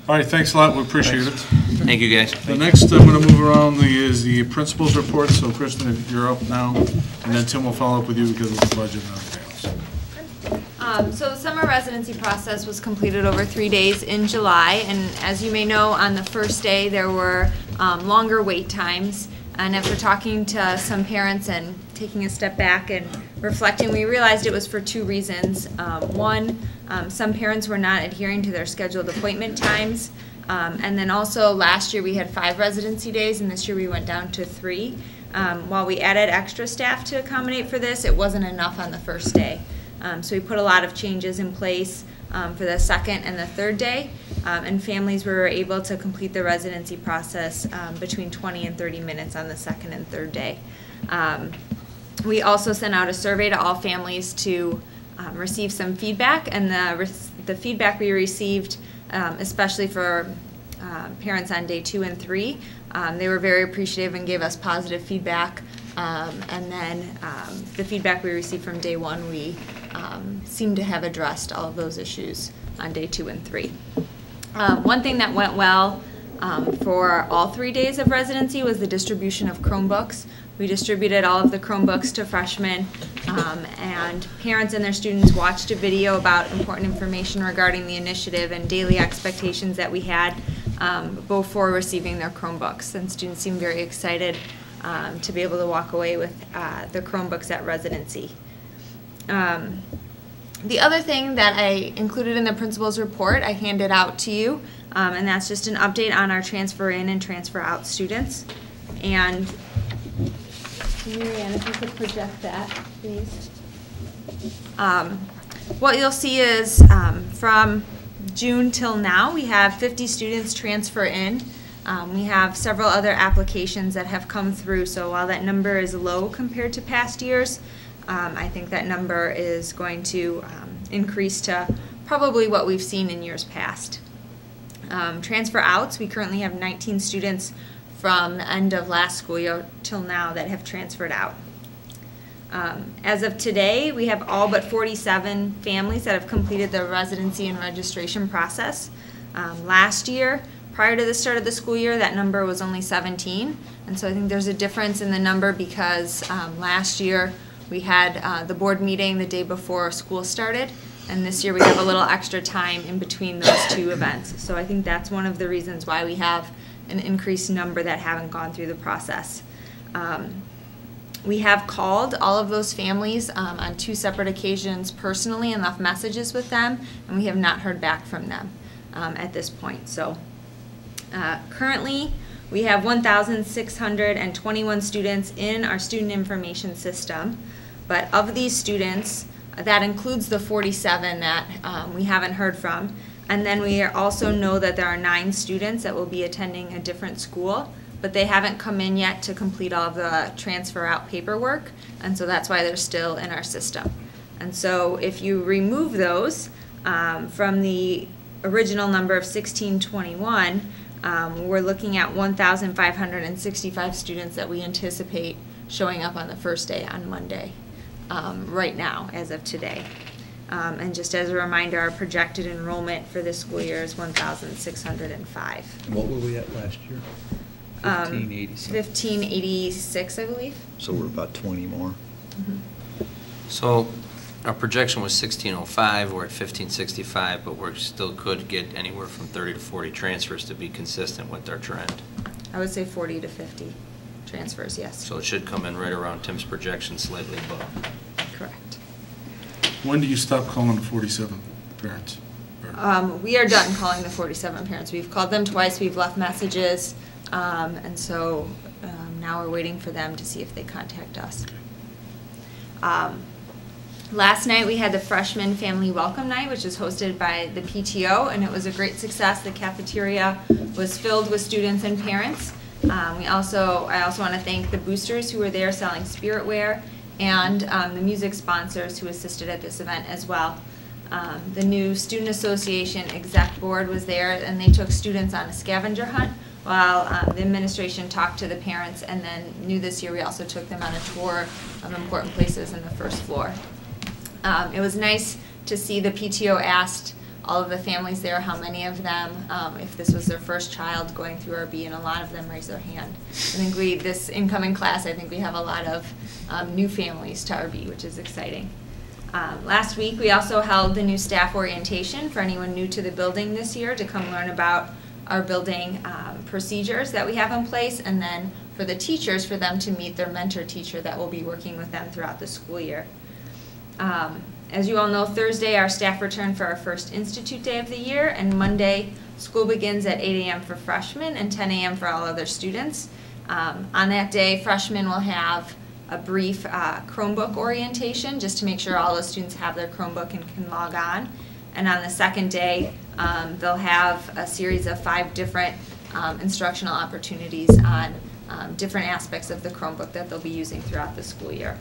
All right, thanks a lot. We appreciate it. Thank you, guys. The next I'm going to move around is the principal's report. So, Kristen, if you're up now, and then Tim will follow up with you because of the budget and everything else. So the summer residency process was completed over 3 days in July, and as you may know, on the first day there were longer wait times. And after talking to some parents and taking a step back and reflecting, we realized it was for two reasons. One, some parents were not adhering to their scheduled appointment times. And then also last year we had 5 residency days, and this year we went down to 3. While we added extra staff to accommodate for this, it wasn't enough on the first day. So we put a lot of changes in place for the second and the third day, and families were able to complete the residency process between 20 and 30 minutes on the second and third day. We also sent out a survey to all families to receive some feedback, and the feedback we received, especially for parents on day 2 and 3, they were very appreciative and gave us positive feedback. And then the feedback we received from day 1, we seem to have addressed all of those issues on day 2 and 3. One thing that went well for all 3 days of residency was the distribution of Chromebooks. We distributed all of the Chromebooks to freshmen, and parents and their students watched a video about important information regarding the initiative and daily expectations that we had before receiving their Chromebooks. And students seemed very excited to be able to walk away with the Chromebooks at residency. The other thing that I included in the principal's report, I handed out to you, and that's just an update on our transfer in and transfer out students. And Marianne, if you could project that, please. What you'll see is from June till now, we have 50 students transfer in. We have several other applications that have come through, so while that number is low compared to past years, I think that number is going to increase to probably what we've seen in years past. Transfer outs, we currently have 19 students from the end of last school year till now that have transferred out. As of today, we have all but 47 families that have completed the residency and registration process. Last year, prior to the start of the school year, that number was only 17, and so I think there's a difference in the number because last year we had the board meeting the day before school started, and this year we have a little extra time in between those two events. So I think that's one of the reasons why we have an increased number that haven't gone through the process. We have called all of those families on 2 separate occasions personally and left messages with them, and we have not heard back from them at this point. So currently, we have 1,621 students in our student information system, but of these students, that includes the 47 that we haven't heard from, and then we also know that there are 9 students that will be attending a different school, but they haven't come in yet to complete all of the transfer out paperwork, and so that's why they're still in our system. And so if you remove those from the original number of 1621, we're looking at 1,565 students that we anticipate showing up on the first day on Monday, right now, as of today. And just as a reminder, our projected enrollment for this school year is 1,605. What were we at last year? 1586, I believe. So we're about 20 more. Mm-hmm. So our projection was 1605, we're at 1565, but we still could get anywhere from 30 to 40 transfers to be consistent with our trend. I would say 40 to 50 transfers, yes. So it should come in right around Tim's projection, slightly above. Correct. When do you stop calling the 47 parents? We are done calling the 47 parents. We've called them twice, we've left messages, and so now we're waiting for them to see if they contact us. Last night we had the Freshman Family Welcome Night, which is hosted by the PTO, and it was a great success. The cafeteria was filled with students and parents. I also want to thank the boosters who were there selling spiritware, and the music sponsors who assisted at this event as well. The new Student Association Exec Board was there, and they took students on a scavenger hunt while the administration talked to the parents, and then new this year we also took them on a tour of important places in the first floor. It was nice to see the PTO asked all of the families there, how many of them, if this was their first child going through RB, and a lot of them raised their hand. I think this incoming class, I think we have a lot of new families to RB, which is exciting. Last week, we also held the new staff orientation for anyone new to the building this year to come learn about our building procedures that we have in place, and then for the teachers, for them to meet their mentor teacher that will be working with them throughout the school year. As you all know, Thursday our staff return for our first Institute Day of the year, and Monday school begins at 8 a.m. for freshmen and 10 a.m. for all other students. On that day, freshmen will have a brief Chromebook orientation just to make sure all the students have their Chromebook and can log on. And on the second day, they'll have a series of 5 different instructional opportunities on different aspects of the Chromebook that they'll be using throughout the school year.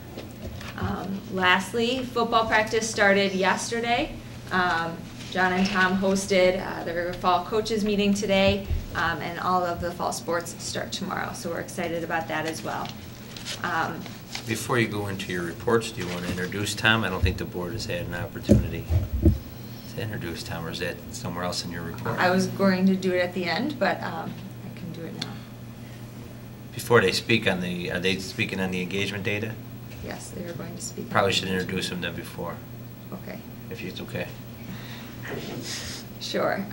Lastly, football practice started yesterday. John and Tom hosted their fall coaches meeting today, and all of the fall sports start tomorrow, so we're excited about that as well. Before you go into your reports, do you want to introduce Tom? I don't think the board has had an opportunity to introduce Tom, or is that somewhere else in your report? I was going to do it at the end, but I can do it now. Before they speak on are they speaking on the engagement data? Yes, they are going to speak. Probably should introduce them then before, Okay. if it's okay. Sure.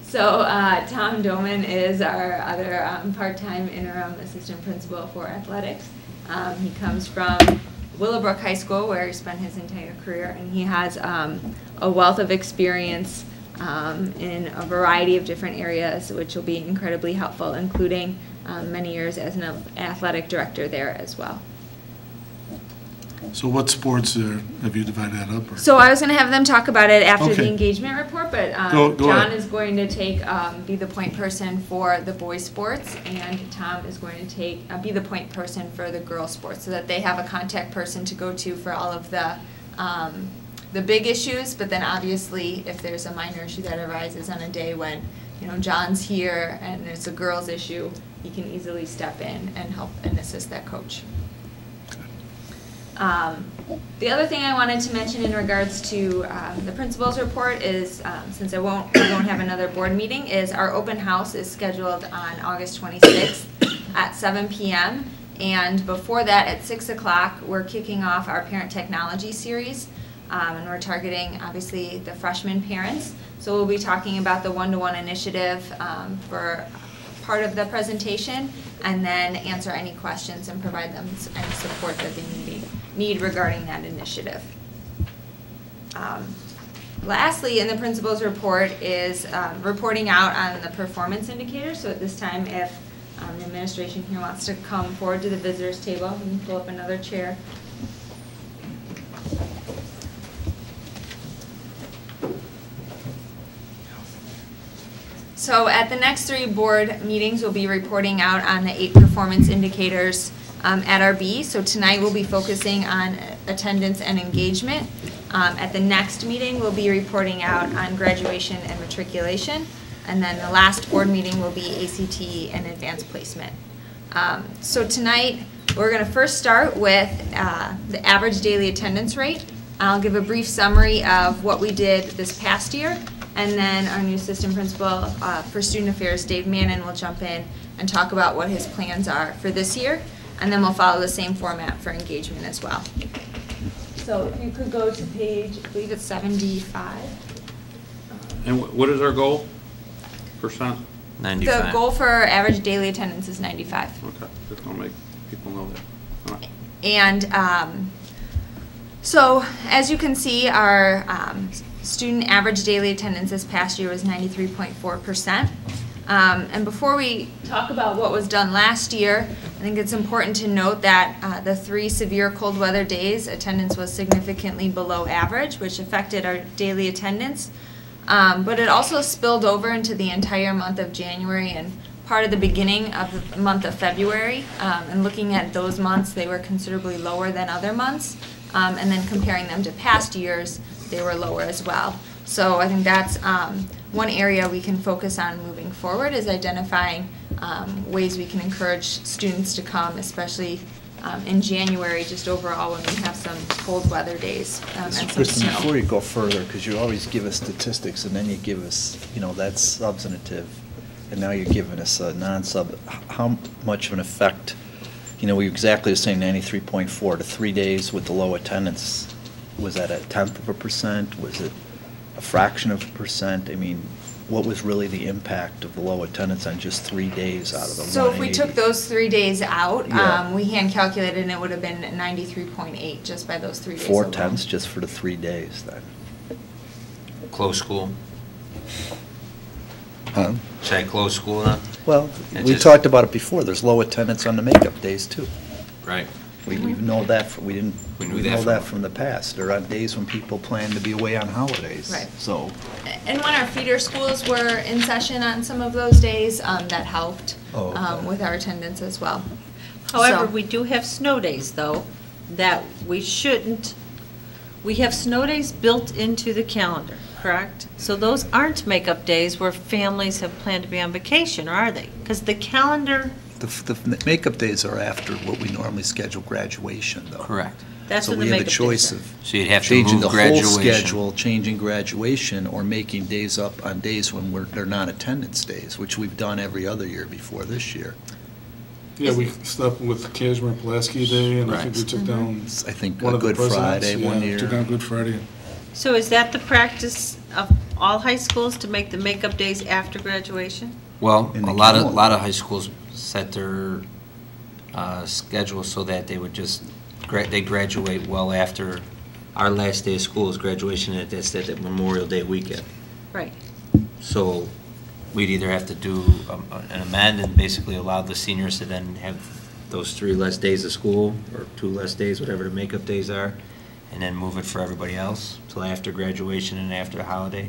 So Tom Doman is our other part-time interim assistant principal for athletics. He comes from Willowbrook High School, where he spent his entire career, and he has a wealth of experience in a variety of different areas, which will be incredibly helpful, including many years as an athletic director there as well. So what sports have you divided that up? Or? So I was going to have them talk about it after Okay. the engagement report, but Go John ahead. is going to be the point person for the boys' sports, and Tom is going to be the point person for the girls' sports, so that they have a contact person to go to for all of the big issues. But then obviously, if there's a minor issue that arises on a day when John's here and it's a girls' issue, he can easily step in and help and assist that coach. The other thing I wanted to mention in regards to the principal's report is, since we won't have another board meeting, is our open house is scheduled on August 26th at 7 p.m. And before that, at 6 o'clock, we're kicking off our parent technology series, and we're targeting, obviously, the freshman parents. So we'll be talking about the one-to-one initiative for part of the presentation, and then answer any questions and provide them any support that they need regarding that initiative. Lastly, in the principal's report is reporting out on the performance indicators. So at this time, if the administration here wants to come forward to the visitors table, we can pull up another chair. So at the next 3 board meetings, we'll be reporting out on the 8 performance indicators at RB. So tonight we'll be focusing on attendance and engagement. At the next meeting, we'll be reporting out on graduation and matriculation. And then the last board meeting will be ACT and advanced placement. So tonight, we're going to first start with the average daily attendance rate. I'll give a brief summary of what we did this past year. And then our new assistant principal for student affairs, Dave Mannon, will jump in and talk about what his plans are for this year. And then we'll follow the same format for engagement as well. So if you could go to page, I believe it's 75. And what is our goal? Percent? 95. The goal for average daily attendance is 95. Okay, just want to make people know that. All right. And so as you can see, our student average daily attendance this past year was 93.4%. And before we talk about what was done last year, I think it's important to note that the 3 severe cold weather days, attendance was significantly below average, which affected our daily attendance. But it also spilled over into the entire month of January and part of the beginning of the month of February. And looking at those months, they were considerably lower than other months. And then comparing them to past years, they were lower as well. So I think that's one area we can focus on moving forward, is identifying ways we can encourage students to come, especially in January, just overall when we have some cold weather days and some Kristen, snow. before you go further, because you always give us statistics and then you give us, that's substantive, and now you're giving us a non-sub, how much of an effect, we exactly the same 93.4 to 3 days with the low attendance. Was that 0.1%? Was it a fraction of a percent? I mean, what was really the impact of the low attendance on just 3 days out of the 180? So if we took those 3 days out, Yeah. we hand calculated and it would have been 93.8 just by those 3 days 4/10 alone. just for the 3 days then. Close school. Huh? Should I close school now? Well, It we just- talked about it before, there's low attendance on the makeup days too. Right. We know that, we We knew know that that from- from the past. There are days when people plan to be away on holidays. Right. So, And when our feeder schools were in session on some of those days, that helped Oh, okay. with our attendance as well. However, So- we do have snow days, though, that we shouldn't, we have snow days built into the calendar, correct? So those aren't makeup days where families have planned to be on vacation, or are they? Because the calendar, the makeup days are after what we normally schedule graduation, though. Correct. that's So when the we have makeup a days choice are. of So you'd have to changing move the whole graduation. schedule, changing graduation, or making days up on days when they're non-attendance days, which we've done every other year before this year. Yeah, we stopped with Kazimir Pulaski Day, and I think we Right. took down I think one of the Good presidents. Friday one Yeah, year. took down Good Friday. So is that the practice of all high schools, to make the makeup days after graduation? Well, In a the lot calendar. of high schools set their schedule so that they would just, they graduate well after, our last day of school is graduation, and that's that Memorial Day weekend. Right. So we'd either have to do an amend and basically allow the seniors to then have those 3 less days of school, or 2 less days, whatever the makeup days are, and then move it for everybody else till after graduation and after the holiday.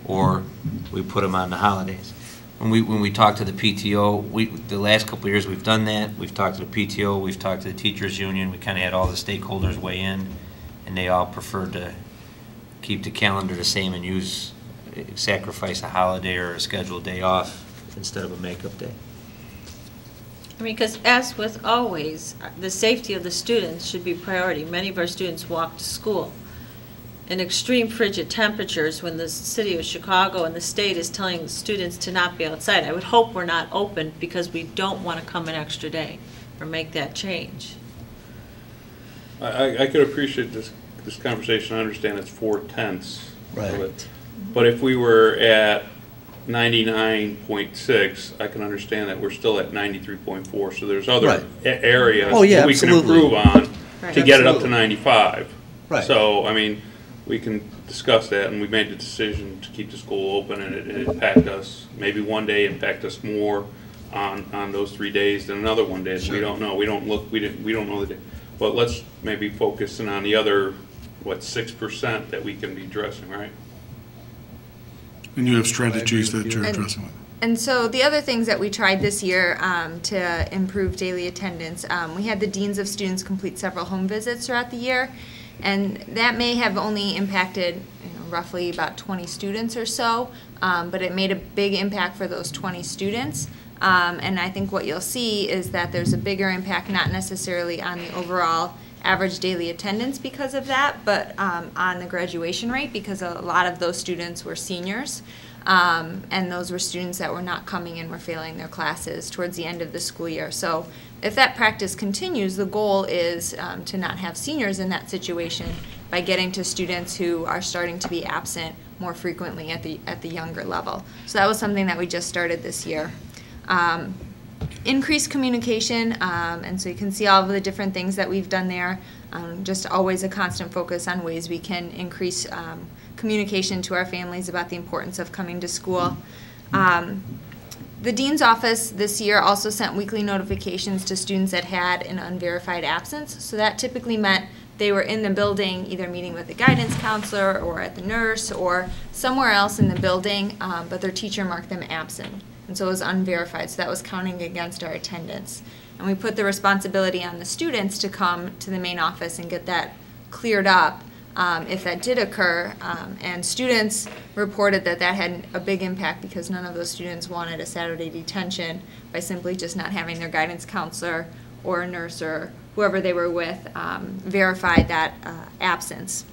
Or we put them on the holidays. When we talk to the PTO, the last couple of years we've done that. We've talked to the PTO, we've talked to the teachers union, we kind of had all the stakeholders weigh in, and they all preferred to keep the calendar the same and sacrifice a holiday or a scheduled day off instead of a makeup day. I mean, because as with always, the safety of the students should be priority. Many of our students walk to school in extreme frigid temperatures when the city of Chicago and the state is telling students to not be outside. I would hope we're not open because we don't want to come an extra day or make that change. I could appreciate this conversation. I understand it's 4/10 Right. of it. But if we were at 99.6, I can understand that we're still at 93.4. So there's other Right. areas Oh, yeah, that we can absolutely. improve on Right. to get it up to Absolutely. 95. Right. So, I mean, we can discuss that, and we made the decision to keep the school open, and it impacted us, maybe one day impact us more on those 3 days than another one day. We don't know. We don't know the day. But let's maybe focus in on the other, 6% that we can be addressing, right? And you have strategies that you're And- addressing with. And so the other things that we tried this year to improve daily attendance, we had the deans of students complete several home visits throughout the year, and that may have only impacted roughly about 20 students or so, but it made a big impact for those 20 students. And I think what you'll see is that there's a bigger impact, not necessarily on the overall average daily attendance because of that, but on the graduation rate, because a lot of those students were seniors. And those were students that were not coming in, were failing their classes towards the end of the school year. So if that practice continues, the goal is to not have seniors in that situation by getting to students who are starting to be absent more frequently at the younger level. So that was something that we just started this year. Increased communication, and so you can see all of the different things that we've done there. Just always a constant focus on ways we can increase communication to our families about the importance of coming to school. The dean's office this year also sent weekly notifications to students that had an unverified absence. So that typically meant they were in the building either meeting with the guidance counselor or at the nurse or somewhere else in the building, but their teacher marked them absent. And so it was unverified, so that was counting against our attendance. And we put the responsibility on the students to come to the main office and get that cleared up if that did occur. And students reported that that had a big impact because none of those students wanted a Saturday detention by simply just not having their guidance counselor or a nurse or whoever they were with verified that absence.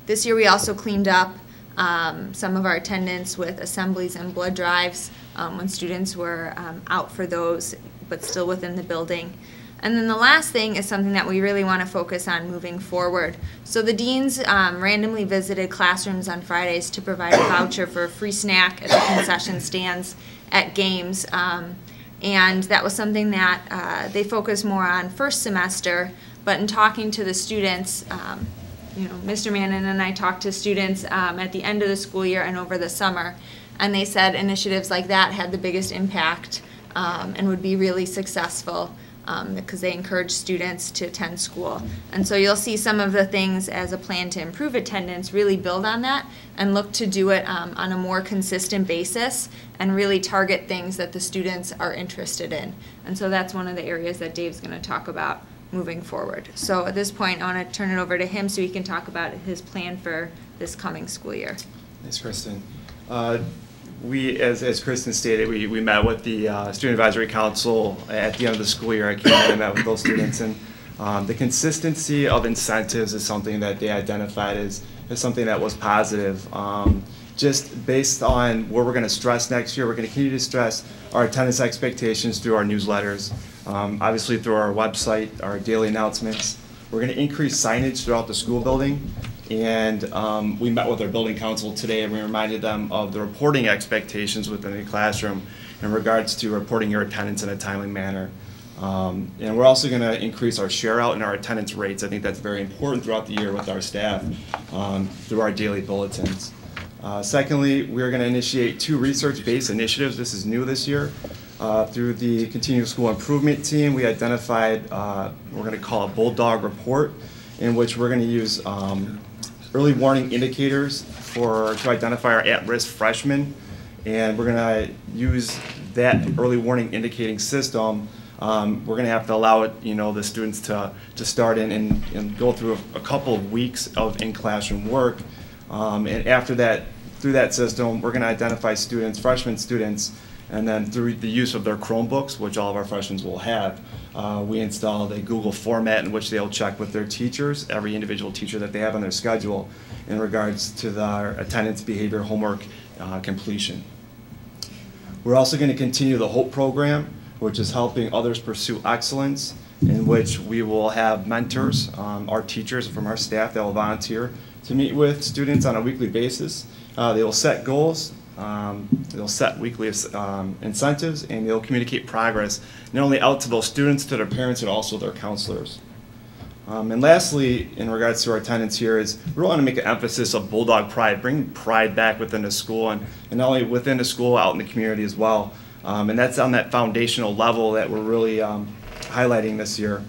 This year we also cleaned up some of our attendance with assemblies and blood drives when students were out for those, but still within the building. And then the last thing is something that we really want to focus on moving forward. So the deans randomly visited classrooms on Fridays to provide a voucher for a free snack at the concession stands at games. And that was something that they focused more on first semester, but in talking to the students, Mr. Mannon and I talked to students at the end of the school year and over the summer, and they said initiatives like that had the biggest impact and would be really successful because they encourage students to attend school. And so you'll see some of the things as a plan to improve attendance really build on that and look to do it on a more consistent basis and really target things that the students are interested in. And so that's one of the areas that Dave's going to talk about moving forward. So at this point, I want to turn it over to him so he can talk about his plan for this coming school year. Thanks, Kristen. We, as Kristen stated, we met with the Student Advisory Council at the end of the school year. I came in and met with those students, and the consistency of incentives is something that they identified as something that was positive. Just based on where we're going to stress next year, we're going to continue to stress our attendance expectations through our newsletters, obviously through our website, our daily announcements. We're going to increase signage throughout the school building. And we met with our building council today and we reminded them of the reporting expectations within the classroom in regards to reporting your attendance in a timely manner. And we're also going to increase our share out and our attendance rates. I think that's very important throughout the year with our staff through our daily bulletins. Secondly, we're going to initiate 2 research-based initiatives. This is new this year. Through the Continuous School Improvement Team, we identified, we're going to call a Bulldog Report, in which we're going to use early warning indicators to identify our at-risk freshmen, and we're going to use that early warning indicating system. We're going to have to allow it, the students to start in and go through a couple of weeks of in-classroom work, and after that, through that system, we're going to identify students, freshman students, and then through the use of their Chromebooks, which all of our freshmen will have, we installed a Google format in which they'll check with their teachers, every individual teacher that they have on their schedule, in regards to their attendance, behavior, homework completion. We're also going to continue the HOPE program, which is helping others pursue excellence, in which we will have mentors, our teachers from our staff that will volunteer to meet with students on a weekly basis. They will set goals. They'll set weekly incentives, and they'll communicate progress not only out to those students, to their parents, and also their counselors. And lastly, in regards to our attendance here, is we want to make an emphasis of Bulldog pride, bring pride back within the school, and not only within the school, out in the community as well. And that's on that foundational level that we're really highlighting this year.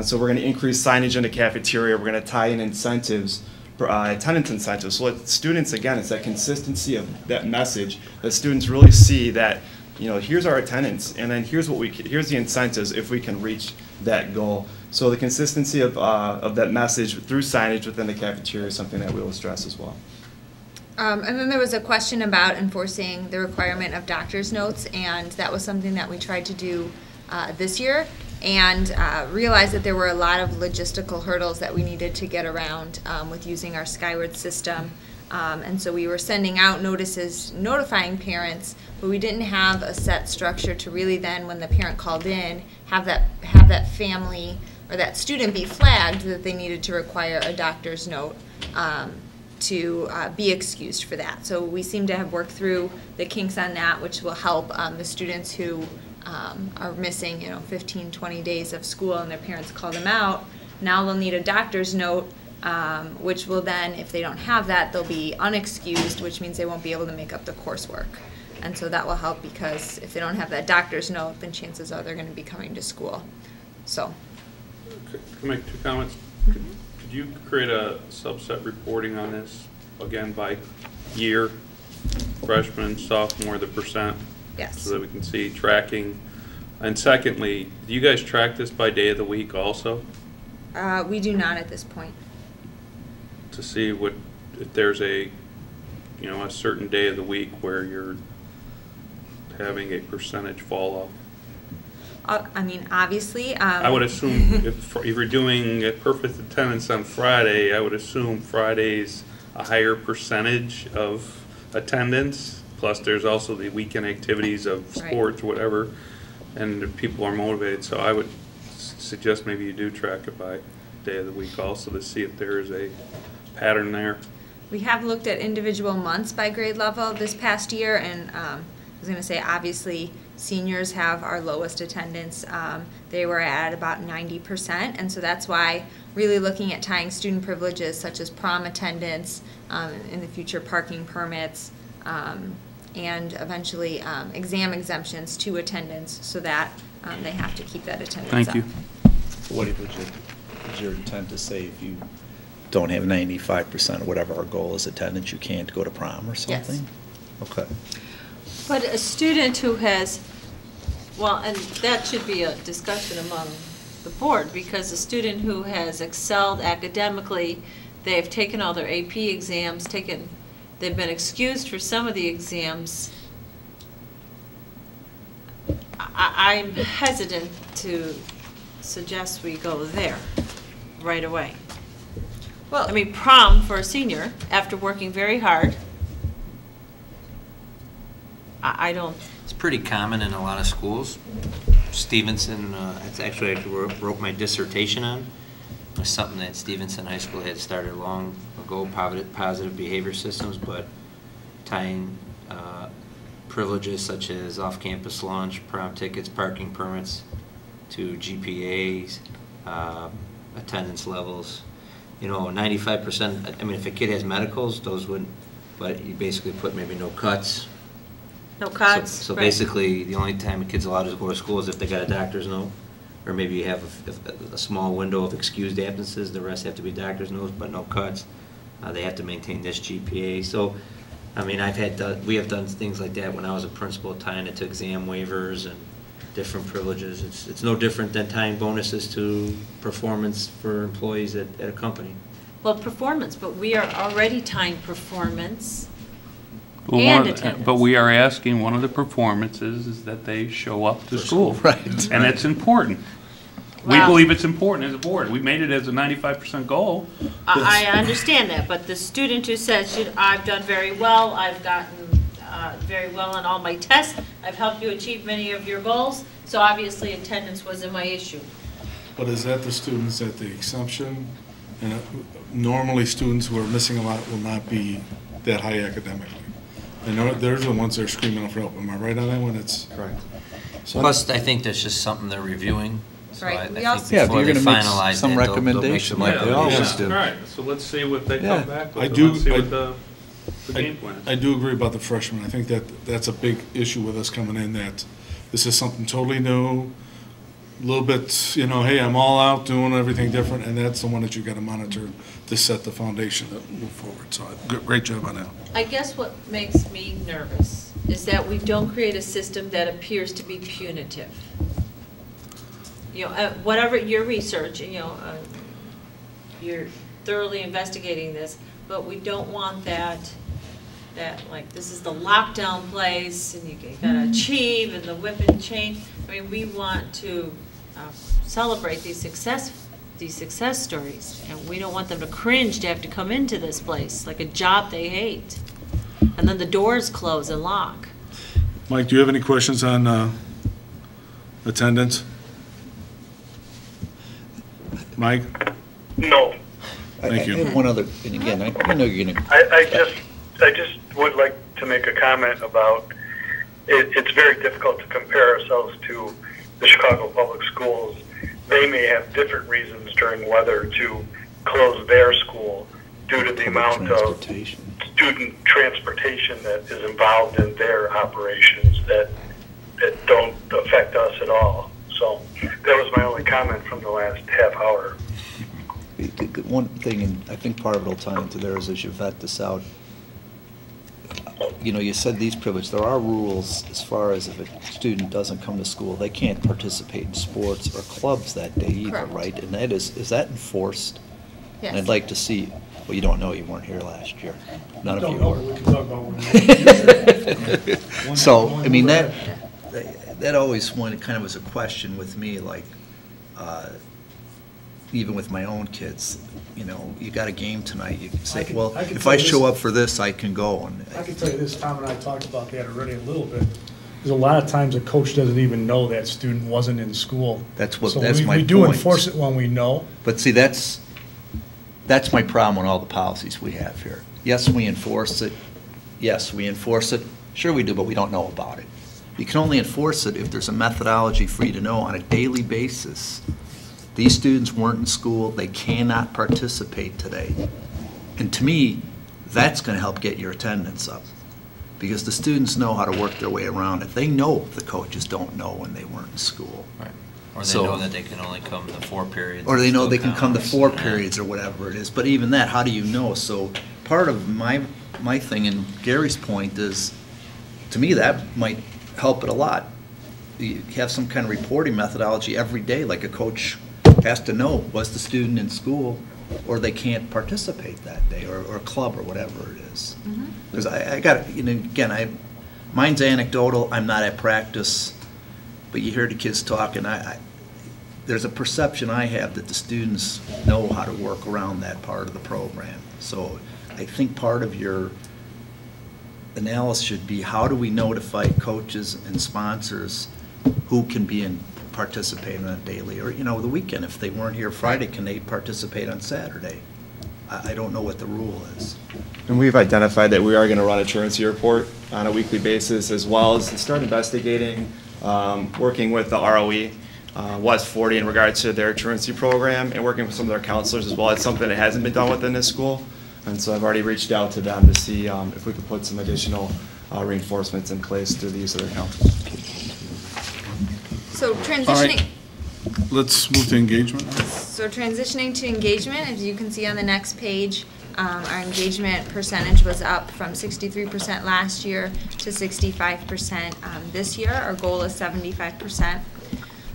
So we're going to increase signage in the cafeteria. We're going to tie in incentives, attendance incentives. So students, again, it's that consistency of that message that students really see that, here's our attendance, and then here's the incentives if we can reach that goal. So the consistency of that message through signage within the cafeteria is something that we will stress as well. And then there was a question about enforcing the requirement of doctor's notes, and that was something that we tried to do this year, and realized that there were a lot of logistical hurdles that we needed to get around with using our Skyward system. And so we were sending out notices notifying parents, but we didn't have a set structure to really then, when the parent called in, have that family or that student be flagged that they needed to require a doctor's note to be excused for that. So we seem to have worked through the kinks on that, which will help the students who are missing 15, 20 days of school and their parents call them out. Now they'll need a doctor's note, which will then, if they don't have that, they'll be unexcused, which means they won't be able to make up the coursework. And so that will help, because if they don't have that doctor's note, then chances are they're going to be coming to school. So. Can I make 2 comments? Could you create a subset reporting on this, again, by year, freshman, sophomore, the percent? Yes. So that we can see tracking. And secondly, do you guys track this by day of the week also? We do not at this point. To see if there's a certain day of the week where you're having a percentage fall I mean, obviously. I would assume if you're doing a perfect attendance on Friday, I would assume Friday's a higher percentage of attendance. Plus, there's also the weekend activities of Right. sports, whatever, and the people are motivated. So I would suggest maybe you do track it by day of the week also to see if there is a pattern there. We have looked at individual months by grade level this past year, and I was going to say, obviously, seniors have our lowest attendance. They were at about 90%, and so that's why really looking at tying student privileges such as prom attendance, in the future parking permits, and eventually exam exemptions to attendance so that they have to keep that attendance Thank up. you. What is your intent to say if you don't have 95% or whatever our goal is attendance, you can't go to prom or something? Yes. Okay. But a student who has, well, and that should be a discussion among the board, because a student who has excelled academically, they've taken all their AP exams, they've been excused for some of the exams. I'm hesitant to suggest we go there right away. Well, I mean, prom for a senior, after working very hard, I don't. It's pretty common in a lot of schools. Stevenson, it's actually I wrote my dissertation on. It was something that Stevenson High School had started long ago, positive behavior systems, but tying privileges such as off-campus lunch, prom tickets, parking permits to GPAs, attendance levels. You know, 95%, I mean, if a kid has medicals, those wouldn't, but you basically put maybe no cuts. No cuts. So right. basically, the only time a kid's allowed to go to school is if they got a doctor's note, or maybe you have a small window of excused absences. The rest have to be doctor's notes, but no cuts. They have to maintain this GPA. So, I mean, we have done things like that when I was a principal, tying it to exam waivers and different privileges. It's no different than tying bonuses to performance for employees at a company. Well, performance, but we are already tying performance Well, and attendance. but we are asking, one of the performances is that they show up to school. Right. And that's important. We Wow. believe it's important as a board. We made it as a 95% goal. I understand that, but the student who says, I've done very well, I've gotten very well on all my tests, I've helped you achieve many of your goals, so obviously attendance wasn't my issue. But is that the students at the exemption? And normally, students who are missing a lot will not be that high academically. And they're the ones that are screaming for help. Am I right on that one? It's Correct. so Plus, I think there's just something they're reviewing. So Right. I We think also- Yeah, before you're they gonna make finalize some that, they'll make recommendation some like they always recommendations. do. All right, so let's see what they Yeah. come back with. I and do- Let's see I- what the game plan is. I do agree about the freshmen. I think that's a big issue with us coming in, that this is something totally new, a little bit, you know, hey, I'm all out doing everything different, and that's the one that you got to monitor to set the foundation to move forward. So great job on that. I guess what makes me nervous is that we don't create a system that appears to be punitive. You know, whatever your research, you're thoroughly investigating this, but we don't want that like, this is the lockdown place, and you gotta achieve, and the whip and chain. I mean, we want to celebrate these success stories, and we don't want them to cringe to have to come into this place, like a job they hate. And then the doors close and lock. Mike, do you have any questions on attendance? Mike? No. Thank you. I have one other, and again, I know you're gonna, I just would like to make a comment about it's very difficult to compare ourselves to the Chicago Public Schools. They may have different reasons during weather to close their school due to the public amount of transportation. student transportation that is involved in their operations that don't affect us at all. So that was my only comment from the last half hour. The one thing, and I think part of it will tie into there, is as you vet this out, you know, you said these privileges, there are rules as far as if a student doesn't come to school, they can't participate in sports or clubs that day either, Correct. right? And that is that enforced? Yes. And I'd like to see, well, you don't know, you weren't here last year. None of you Don't know, were. we can talk about one. So, I mean, that always kind of was a question with me, like, even with my own kids, you know, you got a game tonight, you can say, well, if I show up for this, I can go. And I can tell you this, Tom and I talked about that already a little bit. There's a lot of times a coach doesn't even know that student wasn't in school. That's my we do point. enforce it when we know. But see, that's my problem with all the policies we have here. Yes, we enforce it. Yes, we enforce it. Sure we do, but we don't know about it. You can only enforce it if there's a methodology for you to know on a daily basis. These students weren't in school, they cannot participate today. And to me, that's going to help get your attendance up, because the students know how to work their way around it. They know the coaches don't know when they weren't in school. Right. Or they know that they can only come to 4 periods. Or they know they still can come to count. 4 periods or whatever it is. But even that, how do you know? So part of my thing, and Gary's point is, to me, that might help it a lot. You have some kind of reporting methodology every day, like a coach has to know, was the student in school, or they can't participate that day, or a club, or whatever it is. Because I got, you know, again, mine's anecdotal, I'm not at practice, but you hear the kids talk, and there's a perception I have that the students know how to work around that part of the program. So I think part of your analysis should be, how do we notify coaches and sponsors who can be in participate on a daily, or, you know, the weekend. If they weren't here Friday, can they participate on Saturday? I don't know what the rule is. And we've identified that we are going to run a truancy report on a weekly basis, as well as start investigating, working with the ROE, West 40, in regards to their truancy program, and working with some of their counselors as well. It's something that hasn't been done within this school, and so I've already reached out to them to see if we could put some additional reinforcements in place through the use of their counselors. So transitioning. All right. Let's move to engagement now. So transitioning to engagement, as you can see on the next page, our engagement percentage was up from 63% last year to 65% this year. Our goal is 75%.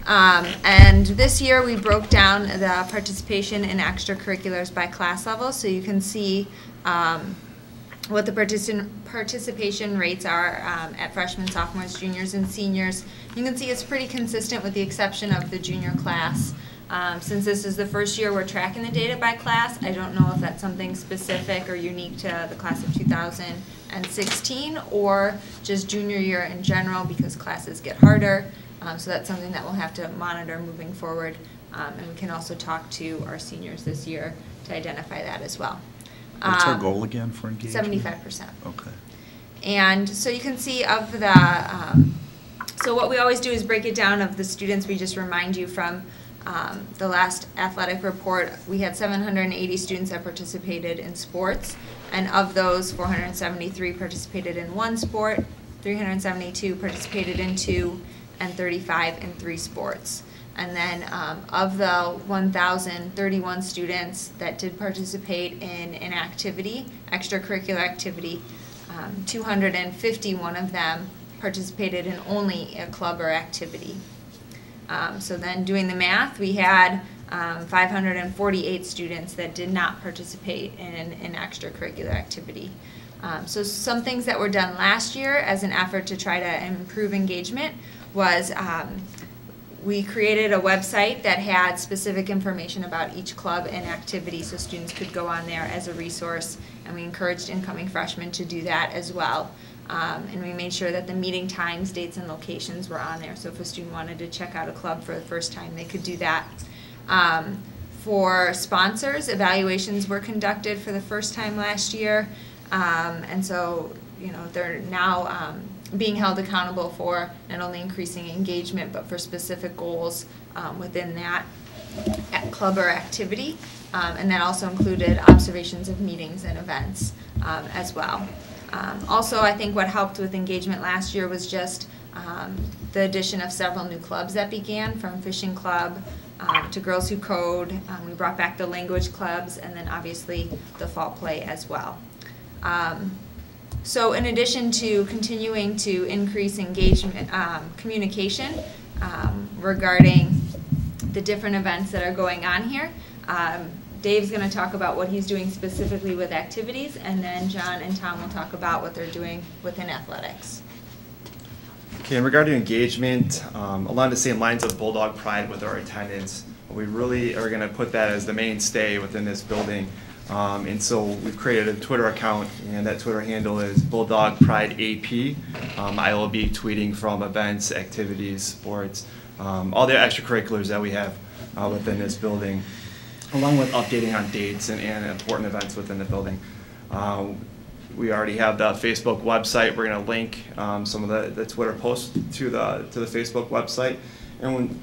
And this year we broke down the participation in extracurriculars by class level, so you can see what the participation rates are at freshmen, sophomores, juniors, and seniors. You can see it's pretty consistent with the exception of the junior class. Since this is the first year we're tracking the data by class, I don't know if that's something specific or unique to the class of 2016 or just junior year in general, because classes get harder. So that's something that we'll have to monitor moving forward. And we can also talk to our seniors this year to identify that as well. What's our goal again for engagement? 75%. Okay. And so you can see of the, so what we always do is break it down of the students. We just remind you from the last athletic report, we had 780 students that participated in sports, and of those, 473 participated in 1 sport, 372 participated in 2, and 35 in 3 sports. And then of the 1,031 students that did participate in an activity, extracurricular activity, 251 of them participated in only a club or activity. So then doing the math, we had 548 students that did not participate in an extracurricular activity. So some things that were done last year as an effort to try to improve engagement was we created a website that had specific information about each club and activity, so students could go on there as a resource, and we encouraged incoming freshmen to do that as well. And we made sure that the meeting times, dates, and locations were on there, so if a student wanted to check out a club for the first time, they could do that. For sponsors, evaluations were conducted for the first time last year, and so, you know, they're now being held accountable for not only increasing engagement, but for specific goals within that club or activity. And that also included observations of meetings and events as well. Also, I think what helped with engagement last year was just the addition of several new clubs that began, from Fishing Club to Girls Who Code. We brought back the language clubs, and then obviously the fall play as well. So in addition to continuing to increase engagement, communication regarding the different events that are going on here, Dave's going to talk about what he's doing specifically with activities, and then John and Tom will talk about what they're doing within athletics. Okay, in regard to engagement, along the same lines of Bulldog Pride with our attendance, we really are going to put that as the mainstay within this building. And so we've created a Twitter account, and that Twitter handle is Bulldog Pride AP. I will be tweeting from events, activities, sports, all the extracurriculars that we have within this building, along with updating on dates and important events within the building. We already have the Facebook website. We're going to link some of the Twitter posts to the Facebook website. And when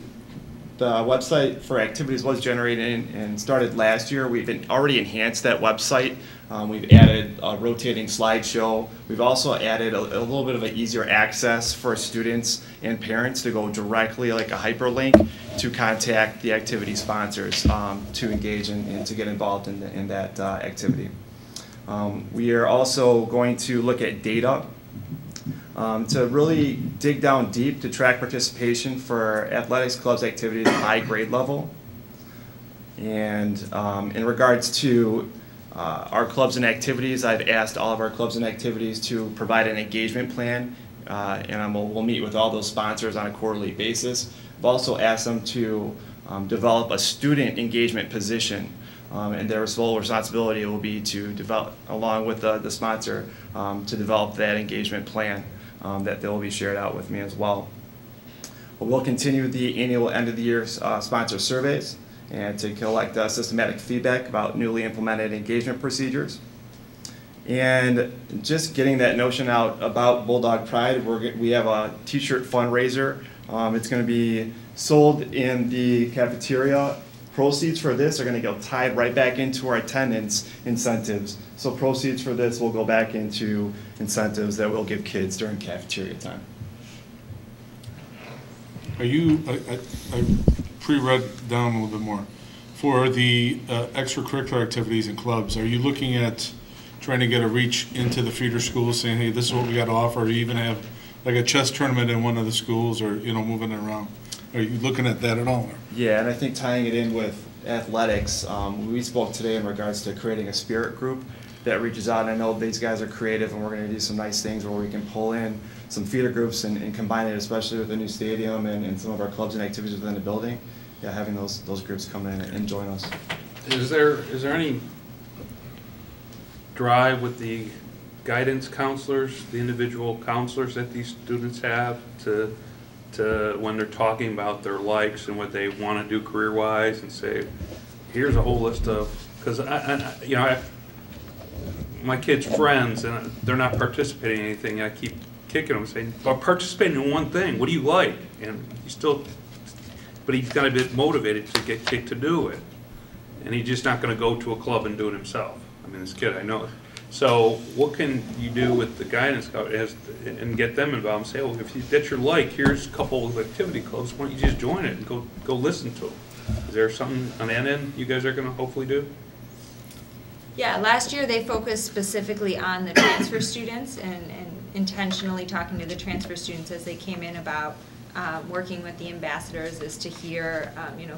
the website for activities was generated and started last year, we've already enhanced that website. We've added a rotating slideshow. We've also added a little bit of an easier access for students and parents to go directly, like a hyperlink, to contact the activity sponsors to engage and to get involved in that activity. We are also going to look at data to really dig down deep to track participation for athletics clubs activities at high grade level. And in regards to our clubs and activities, I've asked all of our clubs and activities to provide an engagement plan, and we'll meet with all those sponsors on a quarterly basis. I've also asked them to develop a student engagement position, and their sole responsibility will be to develop, along with the sponsor, to develop that engagement plan that they'll be shared out with me as well. We'll continue the annual end of the year sponsor surveys and to collect systematic feedback about newly implemented engagement procedures. And just getting that notion out about Bulldog Pride, we have a t-shirt fundraiser. It's going to be sold in the cafeteria. Proceeds for this are going to go tied right back into our attendance incentives. So proceeds for this will go back into incentives that we'll give kids during cafeteria time. Are you, I pre-read down a little bit more. For the extracurricular activities and clubs, are you looking at trying to get a reach into the feeder schools saying, hey, this is what we got to offer, or even have like a chess tournament in one of the schools, or, you know, moving it around? Are you looking at that at all? Yeah, and I think tying it in with athletics, we spoke today in regards to creating a spirit group that reaches out. And I know these guys are creative, and we're going to do some nice things where we can pull in some feeder groups and combine it, especially with the new stadium and some of our clubs and activities within the building. Yeah, having those groups come in and join us. Is there any drive with the guidance counselors, the individual counselors that these students have to when they're talking about their likes and what they want to do career-wise, and say, here's a whole list of, because my kids' friends, and they're not participating in anything, I keep kicking them saying, but participating in one thing, what do you like? And but he's got to be motivated to get kicked to do it. And he's just not going to go to a club and do it himself. I mean, this kid, I know it. So what can you do with the guidance and get them involved and say, oh, if that's your like, here's a couple of activity clubs, why don't you just join it and go listen to them? Is there something on that end you guys are going to hopefully do? Yeah, last year they focused specifically on the transfer students and intentionally talking to the transfer students as they came in about working with the ambassadors is to hear,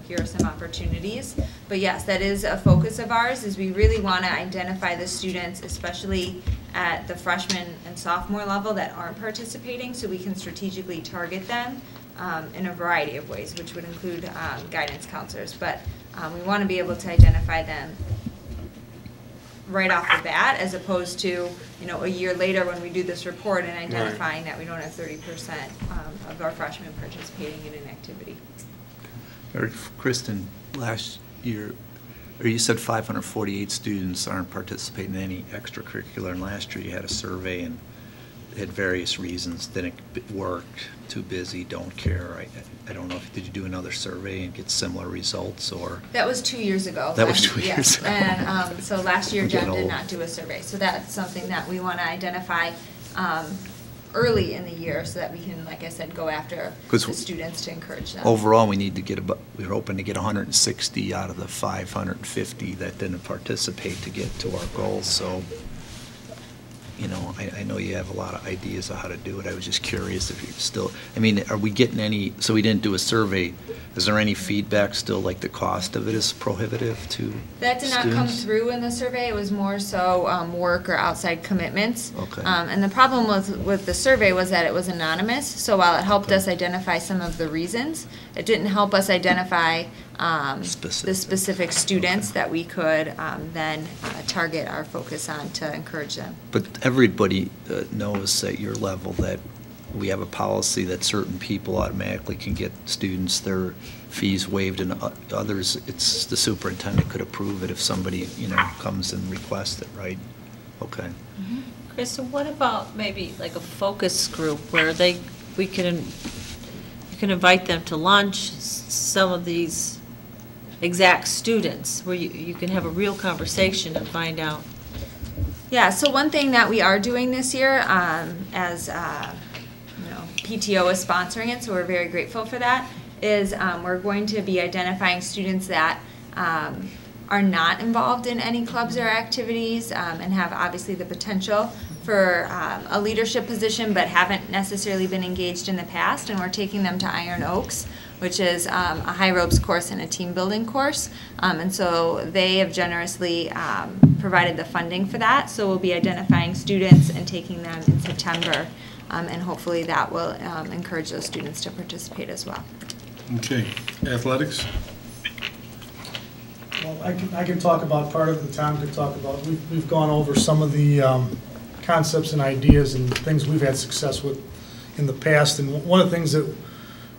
here are some opportunities. But yes, that is a focus of ours, is we really want to identify the students, especially at the freshman and sophomore level, that aren't participating, so we can strategically target them in a variety of ways, which would include guidance counselors. But we want to be able to identify them right off the bat, as opposed to, a year later when we do this report and identifying that we don't have 30% of our freshmen participating in an activity. Kristen, last year, or you said 548 students aren't participating in any extracurricular, and last year you had a survey and had various reasons, didn't work, too busy, don't care. I don't know if, did you do another survey and get similar results, or? That was 2 years ago. That was 2 years ago. And so last year Jen did old. not do a survey. So that's something that we want to identify early in the year so that we can, like I said, go after the students to encourage them. Overall, we need to get we're hoping to get 160 out of the 550 that didn't participate to get to our goals. So, I know you have a lot of ideas of how to do it. I was just curious if you're still, I mean, are we getting any, so we didn't do a survey. Is there any feedback still, like the cost of it is prohibitive to That did not come students? through in the survey. It was more so work or outside commitments. Okay. And the problem with the survey was that it was anonymous. So while it helped us identify some of the reasons, it didn't help us identify the specific students that we could then target our focus on to encourage them. But everybody knows at your level that we have a policy that certain people automatically can get students their fees waived, and others, it's the superintendent could approve it if somebody, comes and requests it, right? Okay. Chris, so what about maybe like a focus group where you can invite them to lunch, some of these exact students, where you can have a real conversation and find out. Yeah, so one thing that we are doing this year, as PTO is sponsoring it, so we're very grateful for that, is we're going to be identifying students that are not involved in any clubs or activities and have obviously the potential for a leadership position but haven't necessarily been engaged in the past, and we're taking them to Iron Oaks, which is a high ropes course and a team building course. And so they have generously provided the funding for that. So we'll be identifying students and taking them in September. And hopefully that will encourage those students to participate as well. Okay, athletics? Well, I can talk about part of the Tom could talk about. We've gone over some of the concepts and ideas and things we've had success with in the past. And one of the things that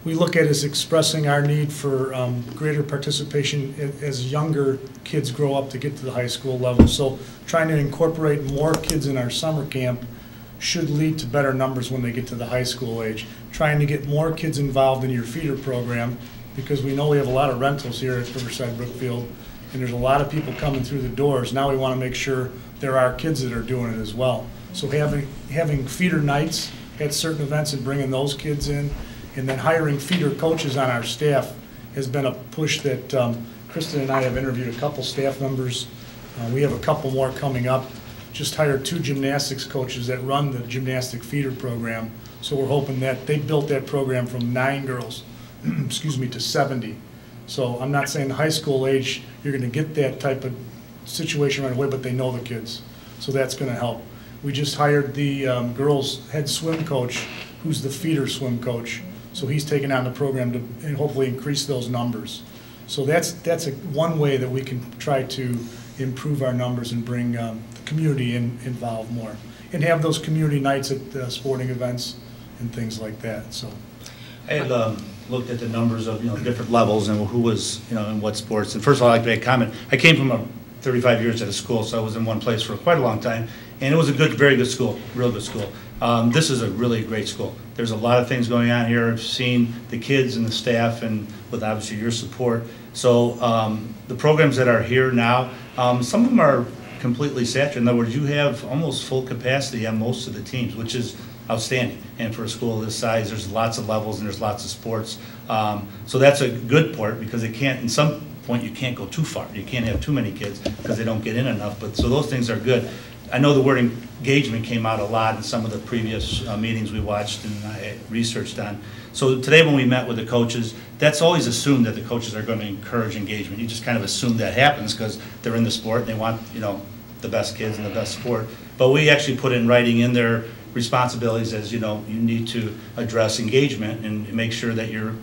we look at is expressing our need for greater participation as younger kids grow up to get to the high school level. So trying to incorporate more kids in our summer camp should lead to better numbers when they get to the high school age. Trying to get more kids involved in your feeder program, because we know we have a lot of rentals here at Riverside Brookfield, and there's a lot of people coming through the doors. Now we want to make sure there are kids that are doing it as well. So having feeder nights at certain events and bringing those kids in, and then hiring feeder coaches on our staff has been a push that Kristen and I have interviewed a couple staff members. We have a couple more coming up. Just hired 2 gymnastics coaches that run the gymnastic feeder program. So we're hoping that they built that program from 9 girls, excuse me, to 70. So I'm not saying the high school age, you're going to get that type of situation right away, but they know the kids. So that's going to help. We just hired the girls' head swim coach, who's the feeder swim coach. So he's taken on the program to and hopefully increase those numbers. So that's one way that we can try to improve our numbers and bring the community involved more, and have those community nights at sporting events and things like that. So I had looked at the numbers of different levels and who was in what sports. And first of all, I'd like to make a comment. I came from 35 years at a school, so I was in one place for quite a long time, and it was a very good school, real good school. This is a really great school. There's a lot of things going on here. I've seen the kids and the staff, and with obviously your support. So the programs that are here now, some of them are completely saturated. In other words, you have almost full capacity on most of the teams, which is outstanding. And for a school of this size, there's lots of levels and there's lots of sports. So that's a good part, because it can't, in some point, you can't go too far. You can't have too many kids because they don't get in enough. But so those things are good. I know the word engagement came out a lot in some of the previous meetings we watched and I researched on. So today when we met with the coaches, that's always assumed that the coaches are going to encourage engagement. You just kind of assume that happens because they're in the sport and they want, the best kids and the best sport. But we actually put in writing in their responsibilities as, you need to address engagement and make sure that you're,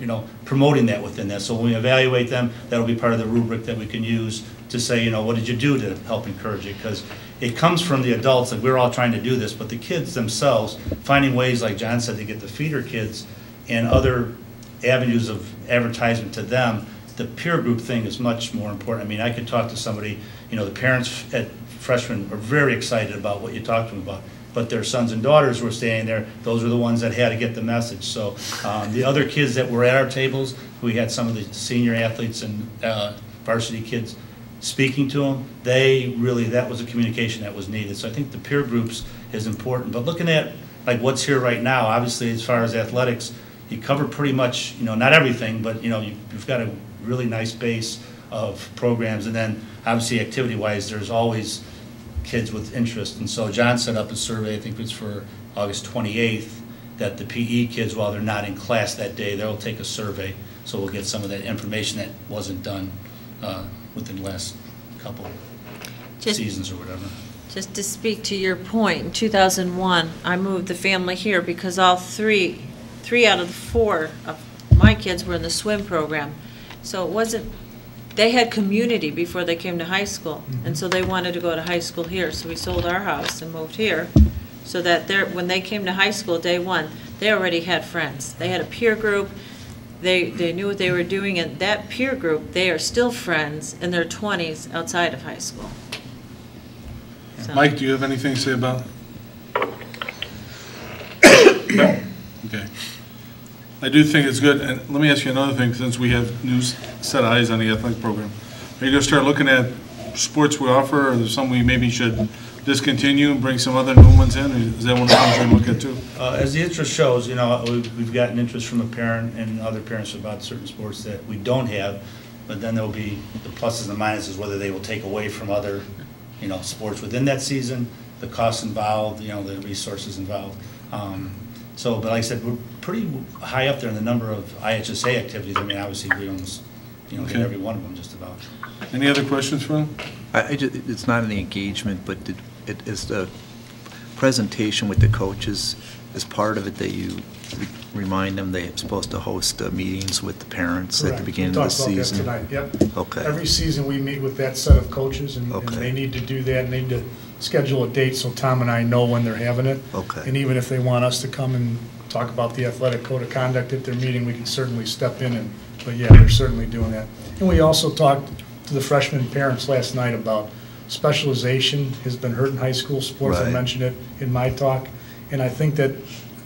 promoting that within that. So when we evaluate them, that'll be part of the rubric that we can use to say, what did you do to help encourage it? Because it comes from the adults, like we're all trying to do this, but the kids themselves, finding ways, like John said, to get the feeder kids and other avenues of advertisement to them, the peer group thing is much more important. I mean, I could talk to somebody, the parents at freshmen are very excited about what you talked to them about, but their sons and daughters were staying there. Those were the ones that had to get the message. So the other kids that were at our tables, we had some of the senior athletes and varsity kids speaking to them, that was a communication that was needed. So I think the peer groups is important. But looking at like what's here right now, obviously as far as athletics, you cover pretty much, not everything, but you've got a really nice base of programs. And then obviously activity-wise, there's always kids with interest. And so John set up a survey, I think it's for August 28th, that the PE kids, while they're not in class that day, they'll take a survey. So we'll get some of that information that wasn't done within the last couple seasons or whatever. Just to speak to your point, in 2001, I moved the family here because all three out of the 4 of my kids were in the swim program. So it wasn't, they had community before they came to high school. And so they wanted to go to high school here. So we sold our house and moved here so that when they came to high school day one, they already had friends. They had a peer group. They knew what they were doing. And that peer group, they are still friends in their 20s outside of high school. So. Mike, do you have anything to say about it? Okay. I do think it's good, and let me ask you another thing, since we have new set eyes on the athletic program. Are you going to start looking at sports we offer, or is there something we maybe should discontinue and bring some other new ones in? Is that one of the things we look at too? As the interest shows, you know, we've gotten interest from a parent and other parents about certain sports that we don't have, but then there'll be the pluses and the minuses, whether they will take away from other, you know, sports within that season, the costs involved, you know, the resources involved. But like I said, we're pretty high up there in the number of IHSA activities. I mean, obviously, we almost, you know, hit every one of them just about. Any other questions for him? It's not any engagement, but is the presentation with the coaches, is part of it that you remind them they're supposed to host meetings with the parents at the beginning of the season? We talked about that tonight, yep. Okay. Every season, we meet with that set of coaches, and they need to do that, and they need to schedule a date so Tom and I know when they're having it. Okay. And even if they want us to come and talk about the athletic code of conduct at their meeting, we can certainly step in, but yeah, they're certainly doing that. And we also talked to the freshman parents last night about specialization has been hurt in high school sports. I mentioned it in my talk, and I think that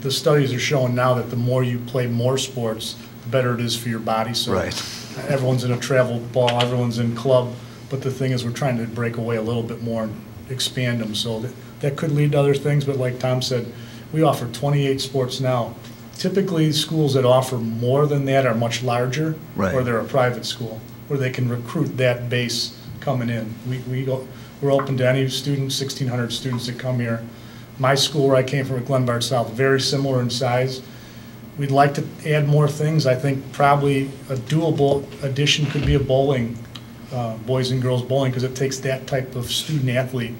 the studies are showing now that the more you play more sports, the better it is for your body. So everyone's in a travel ball, everyone's in club, but the thing is we're trying to break away a little bit more and expand them, so that could lead to other things, but like Tom said, we offer 28 sports now. Typically, schools that offer more than that are much larger, or they're a private school, where they can recruit that base coming in. We're open to any student, 1,600 students that come here. My school, where I came from at Glenbard South, very similar in size. We'd like to add more things. I think probably a doable addition could be a bowling, boys and girls bowling, because it takes that type of student athlete,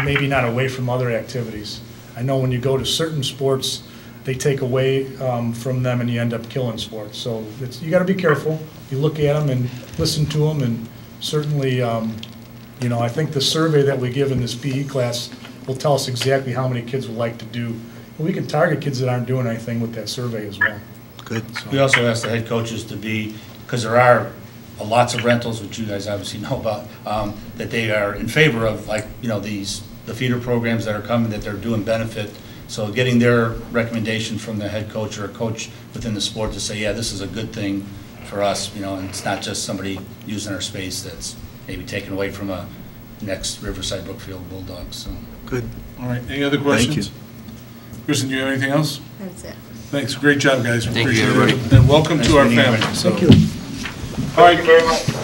maybe not away from other activities. I know when you go to certain sports, they take away from them and you end up killing sports. So you got to be careful. You look at them and listen to them, and certainly, you know, I think the survey that we give in this PE class will tell us exactly how many kids would like to do. And we can target kids that aren't doing anything with that survey as well. Good. So. We also asked the head coaches to be, because there are lots of rentals, which you guys obviously know about, that they are in favor of, like, you know, the feeder programs that are coming, that they're doing benefit. So getting their recommendation from the head coach or a coach within the sport to say, yeah, this is a good thing for us, you know, and it's not just somebody using our space that's maybe taken away from a next Riverside Brookfield Bulldogs. So. Good. All right. Any other questions? Thank you. Kristen, do you have anything else? That's it. Thanks. Great job, guys. Thank you, Appreciate everybody. it. And welcome to our family. Thank you. All right. Thank you very much.